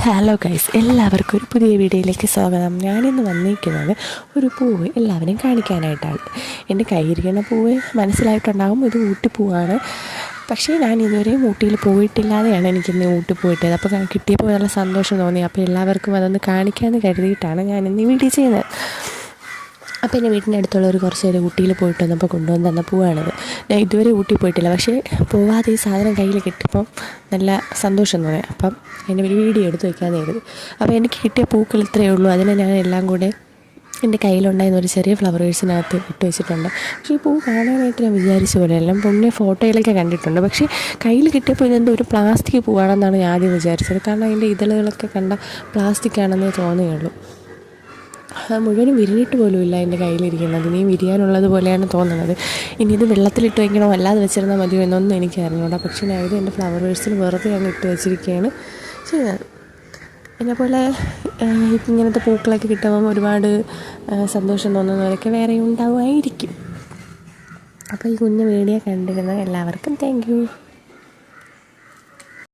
Hello guys, എല്ലാവർക്കും ഒരു പുതിയ വീഡിയോയിലേക്ക് സ്വാഗതം. ഞാനിന്ന് വന്നിരിക്കുന്നത് ഒരു പൂവ് എല്ലാവരെയും കാണിക്കാനായിട്ടാണ്. എൻ്റെ കയ്യിരിക്കുന്ന പൂവ് മനസ്സിലായിട്ടുണ്ടാകും, ഇത് ഊട്ടിപ്പൂവാണ്. പക്ഷേ ഞാൻ ഇതുവരെയും ഊട്ടിയിൽ പോയിട്ടില്ലാതെയാണ് എനിക്കിന്ന് ഊട്ടി പോയിട്ടത്. അപ്പോൾ കിട്ടിയപ്പോൾ നല്ല സന്തോഷം തോന്നി. അപ്പോൾ എല്ലാവർക്കും അതൊന്ന് കാണിക്കാമെന്ന് കരുതിയിട്ടാണ് ഞാനിന്ന് ഈ വീഡിയോ ചെയ്യുന്നത്. അപ്പോൾ എൻ്റെ വീട്ടിൻ്റെ അടുത്തുള്ളവർ കുറച്ച് പേര് ഊട്ടിയിൽ പോയിട്ട് വന്നപ്പോൾ കൊണ്ടുവന്ന് തന്ന പൂവാണിത്. ഞാൻ ഇതുവരെ ഊട്ടി പോയിട്ടില്ല, പക്ഷേ പോവാതെ ഈ സാധനം കയ്യിൽ കിട്ടിയപ്പം നല്ല സന്തോഷം തോന്നി. അപ്പം എൻ്റെ ഒരു വീഡിയോ എടുത്ത് വയ്ക്കാമെന്ന് കരുതി. അപ്പോൾ എനിക്ക് കിട്ടിയ പൂക്കൾ ഇത്രയേ ഉള്ളൂ. അതിനെ ഞാൻ എല്ലാം കൂടെ എൻ്റെ കയ്യിലുണ്ടായിരുന്ന ഒരു ചെറിയ ഫ്ലവർ വേഴ്സിനകത്ത് ഇട്ട് വെച്ചിട്ടുണ്ട്. പക്ഷേ ഈ പൂ കാണാനായിട്ട് ഞാൻ വിചാരിച്ച പോലെ എല്ലാം പൊന്നെ ഫോട്ടോയിലൊക്കെ കണ്ടിട്ടുണ്ട്. പക്ഷേ കയ്യിൽ കിട്ടിയപ്പോൾ ഇതെന്തോ ഒരു പ്ലാസ്റ്റിക് പൂവാണെന്നാണ് ഞാൻ ആദ്യം വിചാരിച്ചത്. കാരണം അതിൻ്റെ ഇതളുകളൊക്കെ കണ്ട പ്ലാസ്റ്റിക് ആണെന്നേ തോന്നുകയുള്ളൂ. മുഴുവനും വിരിഞ്ഞിട്ട് പോലും ഇല്ല എൻ്റെ കയ്യിലിരിക്കുന്നത്. ഇനിയും വിരിയാനുള്ളത് പോലെയാണ് തോന്നുന്നത്. ഇനി ഇത് വെള്ളത്തിലിട്ട് വയ്ക്കണോ അല്ലാതെ വെച്ചിരുന്നാൽ മതിയോ എന്നൊന്നും എനിക്ക് അറിഞ്ഞൂടാ. പക്ഷേ ഞാൻ ഇത് എൻ്റെ ഫ്ലവർ വേഴ്സിൽ വെറുതെ അങ്ങ് ഇട്ട് വെച്ചിരിക്കുകയാണ് ചെയ്യുന്നത്. എന്നെപ്പോലെ ഇങ്ങനത്തെ പൂക്കളൊക്കെ കിട്ടുമ്പം ഒരുപാട് സന്തോഷം തോന്നുന്നവരൊക്കെ വേറെ ഉണ്ടാവുമായിരിക്കും. അപ്പോൾ ഈ കുഞ്ഞു വീഡിയോ കണ്ടിരുന്ന എല്ലാവർക്കും താങ്ക് യു.